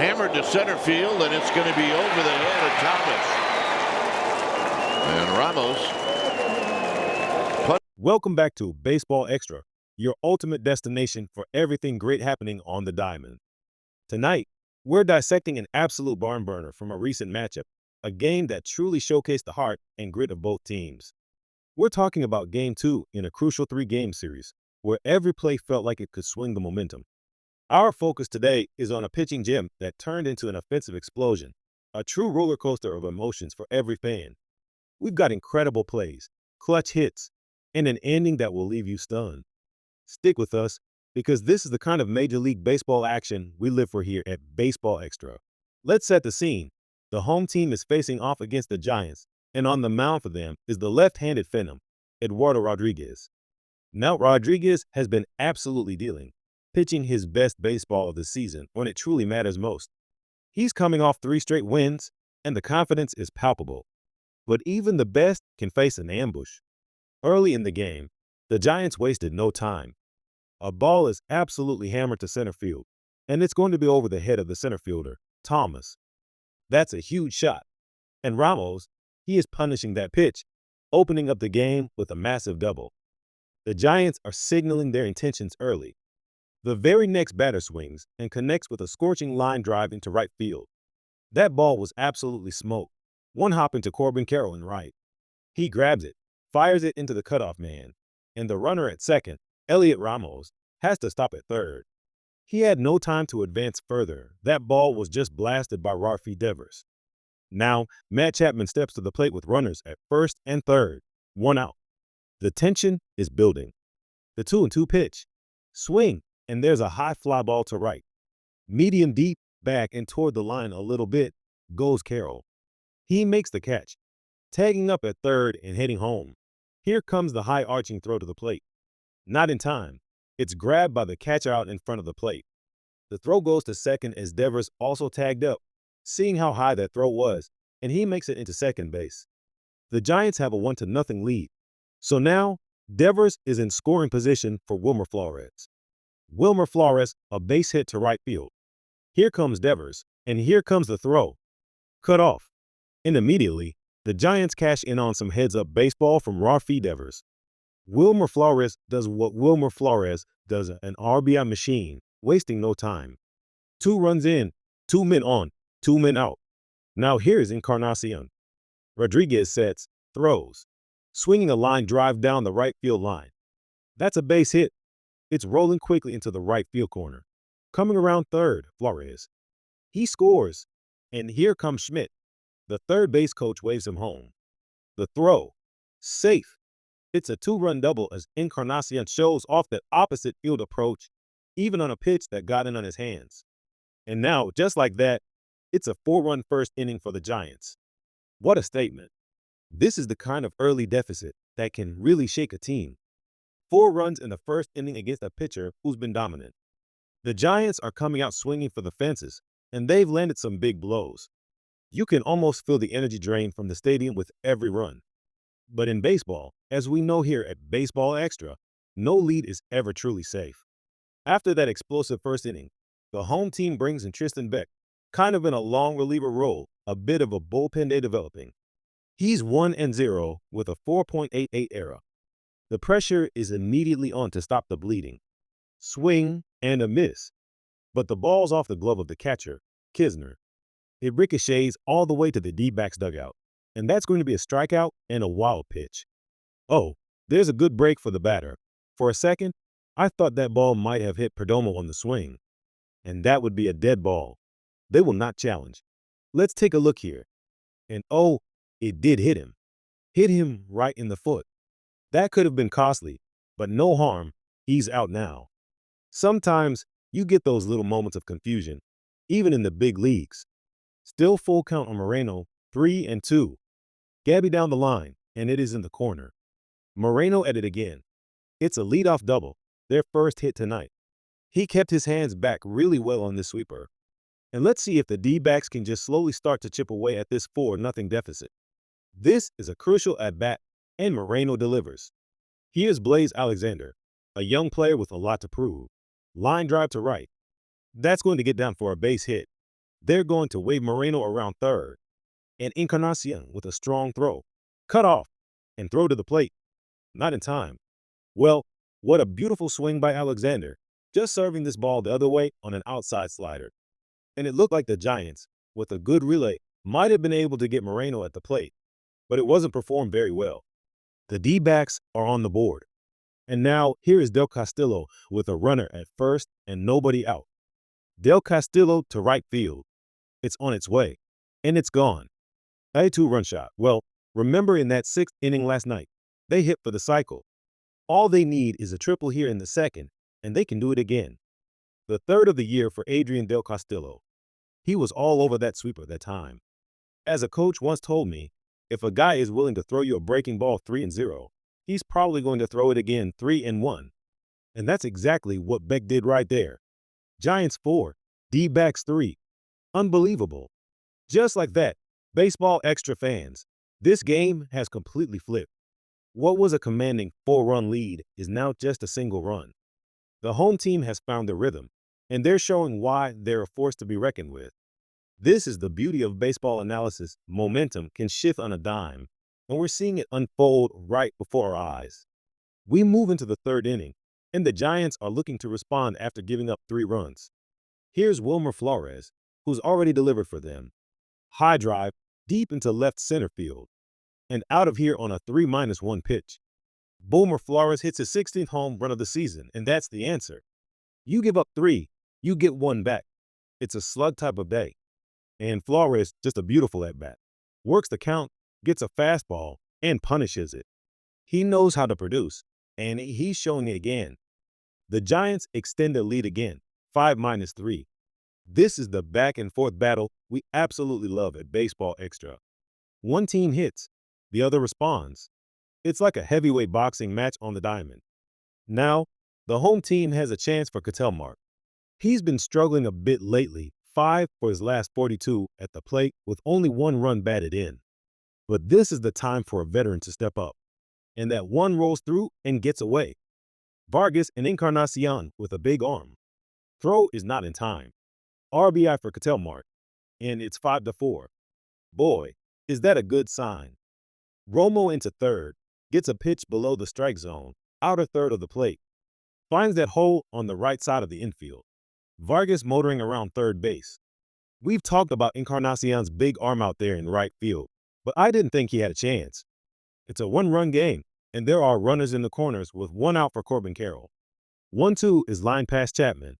Hammered to center field, and it's going to be over the head of Thomas. And Ramos. Welcome back to Baseball Extra, your ultimate destination for everything great happening on the diamond. Tonight, we're dissecting an absolute barn burner from a recent matchup, a game that truly showcased the heart and grit of both teams. We're talking about Game 2 in a crucial three-game series, where every play felt like it could swing the momentum. Our focus today is on a pitching gem that turned into an offensive explosion, a true roller coaster of emotions for every fan. We've got incredible plays, clutch hits, and an ending that will leave you stunned. Stick with us, because this is the kind of Major League Baseball action we live for here at Baseball Extra. Let's set the scene. The home team is facing off against the Giants, and on the mound for them is the left-handed phenom, Eduardo Rodriguez. Now, Rodriguez has been absolutely dealing, pitching his best baseball of the season when it truly matters most. He's coming off 3 straight wins, and the confidence is palpable. But even the best can face an ambush. Early in the game, the Giants wasted no time. A ball is absolutely hammered to center field, and it's going to be over the head of the center fielder, Thomas. That's a huge shot. And Ramos, he is punishing that pitch, opening up the game with a massive double. The Giants are signaling their intentions early. The very next batter swings and connects with a scorching line drive into right field. That ball was absolutely smoked. One hop into Corbin Carroll in right. He grabs it, fires it into the cutoff man, and the runner at second, Elliot Ramos, has to stop at third. He had no time to advance further. That ball was just blasted by Rafi Devers. Now, Matt Chapman steps to the plate with runners at first and third, 1 out. The tension is building. The 2-2 pitch. Swing, and there's a high fly ball to right. Medium deep, back and toward the line a little bit, goes Carroll. He makes the catch, tagging up at third and heading home. Here comes the high arching throw to the plate. Not in time. It's grabbed by the catcher out in front of the plate. The throw goes to second as Devers also tagged up, seeing how high that throw was, and he makes it into second base. The Giants have a 1-0 lead. So now, Devers is in scoring position for Wilmer Flores. Wilmer Flores, a base hit to right field. Here comes Devers, and here comes the throw. Cut off. And immediately, the Giants cash in on some heads-up baseball from Rafi Devers. Wilmer Flores does what Wilmer Flores does, an RBI machine, wasting no time. 2 runs in, 2 men on, 2 men out. Now here's Encarnacion. Rodriguez sets, throws, swinging a line drive down the right field line. That's a base hit. It's rolling quickly into the right field corner. Coming around third, Flores. He scores, and here comes Schmidt. The third base coach waves him home. The throw, safe. It's a 2-run double as Encarnacion shows off that opposite field approach, even on a pitch that got in on his hands. And now, just like that, it's a 4-run first inning for the Giants. What a statement. This is the kind of early deficit that can really shake a team. 4 runs in the first inning against a pitcher who's been dominant. The Giants are coming out swinging for the fences, and they've landed some big blows. You can almost feel the energy drain from the stadium with every run. But in baseball, as we know here at Baseball Extra, no lead is ever truly safe. After that explosive first inning, the home team brings in Tristan Beck, kind of in a long reliever role, a bit of a bullpen day developing. He's 1-0 with a 4.88 ERA. The pressure is immediately on to stop the bleeding. Swing and a miss. But the ball's off the glove of the catcher, Kisner. It ricochets all the way to the D-backs dugout, and that's going to be a strikeout and a wild pitch. Oh, there's a good break for the batter. For a second, I thought that ball might have hit Perdomo on the swing, and that would be a dead ball. They will not challenge. Let's take a look here. And oh, it did hit him. Hit him right in the foot. That could have been costly, but no harm. He's out now. Sometimes you get those little moments of confusion, even in the big leagues. Still full count on Moreno, 3-2. Gabby down the line, and it is in the corner. Moreno at it again. It's a leadoff double, their first hit tonight. He kept his hands back really well on this sweeper. And let's see if the D-backs can just slowly start to chip away at this 4-0 deficit. This is a crucial at-bat, and Moreno delivers. Here's Blaze Alexander, a young player with a lot to prove. Line drive to right. That's going to get down for a base hit. They're going to wave Moreno around third, and Encarnacion with a strong throw. Cut off and throw to the plate. Not in time. Well, what a beautiful swing by Alexander, just serving this ball the other way on an outside slider. And it looked like the Giants, with a good relay, might have been able to get Moreno at the plate, but it wasn't performed very well. The D-backs are on the board. And now here is Del Castillo with a runner at first and nobody out. Del Castillo to right field. It's on its way. And it's gone. A two-run shot. Well, remember in that sixth inning last night, they hit for the cycle. All they need is a triple here in the second, and they can do it again. The third of the year for Adrian Del Castillo. He was all over that sweeper that time. As a coach once told me, if a guy is willing to throw you a breaking ball 3-0, he's probably going to throw it again 3-1. And that's exactly what Beck did right there. Giants 4, D-backs 3. Unbelievable. Just like that, baseball extra fans, this game has completely flipped. What was a commanding 4-run lead is now just a single run. The home team has found their rhythm, and they're showing why they're a force to be reckoned with. This is the beauty of baseball analysis. Momentum can shift on a dime, and we're seeing it unfold right before our eyes. We move into the third inning, and the Giants are looking to respond after giving up 3 runs. Here's Wilmer Flores, who's already delivered for them. High drive, deep into left center field, and out of here on a 3-1 pitch. Boomer Flores hits his 16th home run of the season, and that's the answer. You give up 3, you get 1 back. It's a slug type of day. And Flores, just a beautiful at-bat. Works the count, gets a fastball, and punishes it. He knows how to produce, and he's showing it again. The Giants extend their lead again, 5-3. This is the back-and-forth battle we absolutely love at Baseball Extra. One team hits, the other responds. It's like a heavyweight boxing match on the diamond. Now, the home team has a chance for Ketel Marte. He's been struggling a bit lately, 5 for his last 42 at the plate with only 1 run batted in. But this is the time for a veteran to step up. And that one rolls through and gets away. Vargas and Encarnacion with a big arm. Throw is not in time. RBI for Ketel Marte, and it's 5-4. Boy, is that a good sign. Romo into third, gets a pitch below the strike zone, outer third of the plate. Finds that hole on the right side of the infield. Vargas motoring around third base. We've talked about Encarnacion's big arm out there in right field, but I didn't think he had a chance. It's a 1-run game, and there are runners in the corners with 1 out for Corbin Carroll. 1-2 is lined past Chapman,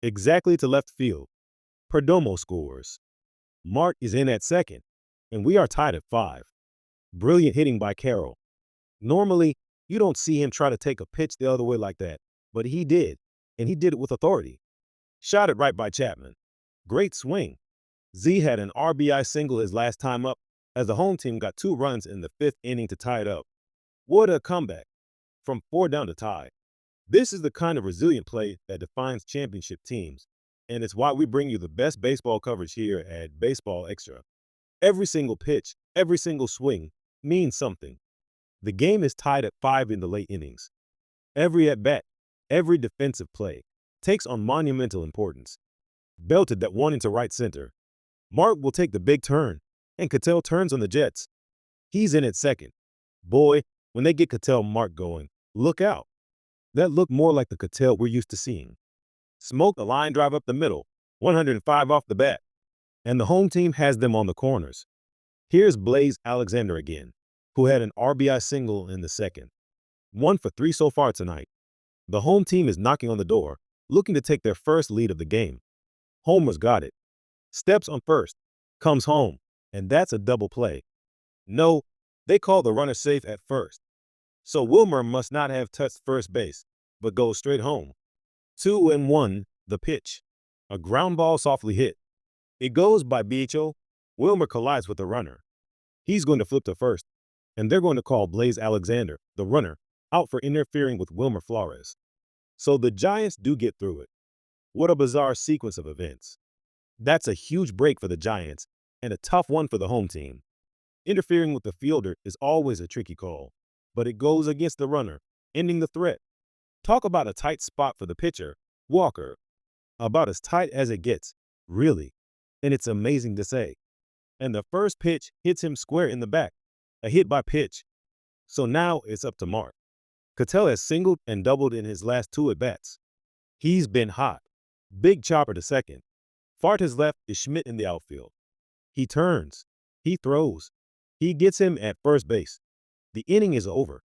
exactly to left field. Perdomo scores. Marte is in at second, and we are tied at 5. Brilliant hitting by Carroll. Normally, you don't see him try to take a pitch the other way like that, but he did, and he did it with authority. Shot it right by Chapman. Great swing. Z had an RBI single his last time up, as the home team got 2 runs in the 5th inning to tie it up. What a comeback. From 4 down to tie. This is the kind of resilient play that defines championship teams, and it's why we bring you the best baseball coverage here at Baseball Extra. Every single pitch, every single swing means something. The game is tied at 5 in the late innings. Every at-bat, every defensive play takes on monumental importance. Belted that one into right center. Marte will take the big turn, and Ketel turns on the Jets. He's in at second. Boy, when they get Ketel Marte going, look out. That looked more like the Ketel we're used to seeing. Smoked a line drive up the middle, 105 off the bat. And the home team has them on the corners. Here's Blaze Alexander again, who had an RBI single in the second. 1 for 3 so far tonight. The home team is knocking on the door, looking to take their first lead of the game. Homer's got it. Steps on first, comes home, and that's a double play. No, they call the runner safe at first. So Wilmer must not have touched first base, but goes straight home. 2-1, the pitch. A ground ball softly hit. It goes by BHO. Wilmer collides with the runner. He's going to flip to first, and they're going to call Blaze Alexander, the runner, out for interfering with Wilmer Flores. So the Giants do get through it. What a bizarre sequence of events. That's a huge break for the Giants and a tough one for the home team. Interfering with the fielder is always a tricky call, but it goes against the runner, ending the threat. Talk about a tight spot for the pitcher, Walker. About as tight as it gets, really. and it's amazing to say. And the first pitch hits him square in the back, a hit by pitch. So now it's up to Mark. Cattell has singled and doubled in his last two at-bats. He's been hot. Big chopper to second. Far to his left is Schmidt in the outfield. He turns. He throws. He gets him at first base. The inning is over.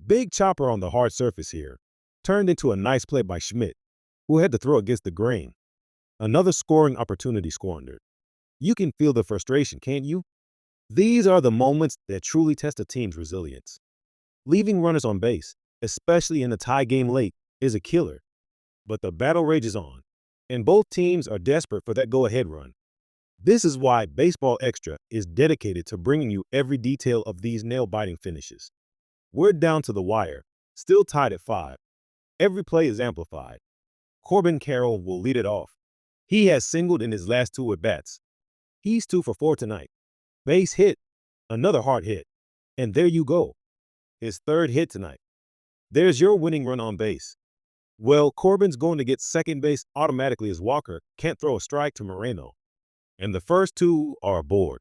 Big chopper on the hard surface here. Turned into a nice play by Schmidt, who had to throw against the grain. Another scoring opportunity squandered. You can feel the frustration, can't you? These are the moments that truly test a team's resilience. Leaving runners on base, especially in a tie game late, is a killer. But the battle rages on, and both teams are desperate for that go-ahead run. This is why Baseball Extra is dedicated to bringing you every detail of these nail-biting finishes. We're down to the wire, still tied at 5. Every play is amplified. Corbin Carroll will lead it off. He has singled in his last two at-bats. He's 2 for 4 tonight. Base hit, another hard hit, and there you go. His third hit tonight. There's your winning run on base. Well, Corbin's going to get second base automatically as Walker can't throw a strike to Moreno. And the first two are aboard.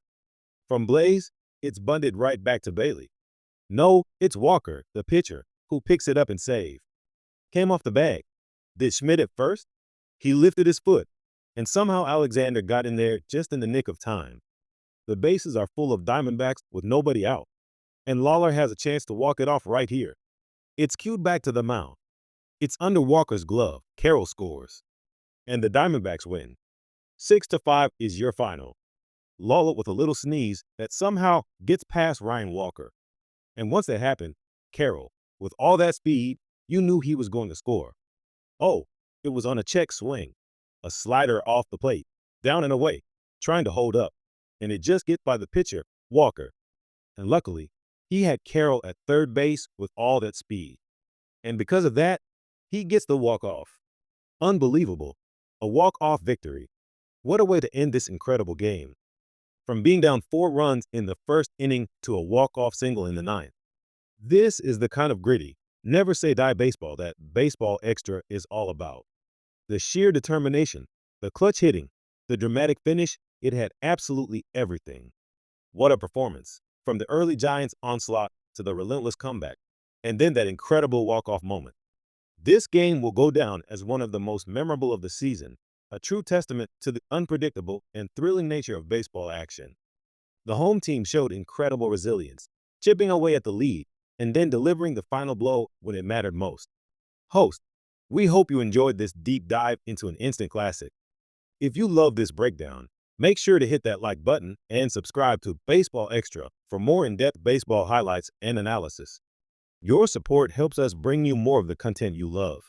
From Blaze, it's bunted right back to Bailey. No, it's Walker, the pitcher, who picks it up and save. Came off the bag. Did Schmidt at first? He lifted his foot, and somehow Alexander got in there just in the nick of time. The bases are full of Diamondbacks with nobody out, and Lawler has a chance to walk it off right here. It's cued back to the mound. It's under Walker's glove. Carroll scores, and the Diamondbacks win. 6-5 is your final. Lawler with a little sneeze that somehow gets past Ryan Walker. And once that happened, Carroll, with all that speed, you knew he was going to score. Oh, it was on a check swing. A slider off the plate, down and away, trying to hold up. And it just gets by the pitcher, Walker. And luckily, he had Carroll at third base with all that speed. And because of that, he gets the walk-off. Unbelievable. A walk-off victory. What a way to end this incredible game. From being down 4 runs in the first inning to a walk-off single in the 9th. This is the kind of gritty, never-say-die baseball that Baseball Extra is all about. The sheer determination, the clutch hitting, the dramatic finish, it had absolutely everything. What a performance. From the early Giants onslaught to the relentless comeback, and then that incredible walk-off moment. This game will go down as one of the most memorable of the season, a true testament to the unpredictable and thrilling nature of baseball action. The home team showed incredible resilience, chipping away at the lead and then delivering the final blow when it mattered most. Host, we hope you enjoyed this deep dive into an instant classic. If you love this breakdown, make sure to hit that like button and subscribe to Baseball Extra for more in-depth baseball highlights and analysis. Your support helps us bring you more of the content you love.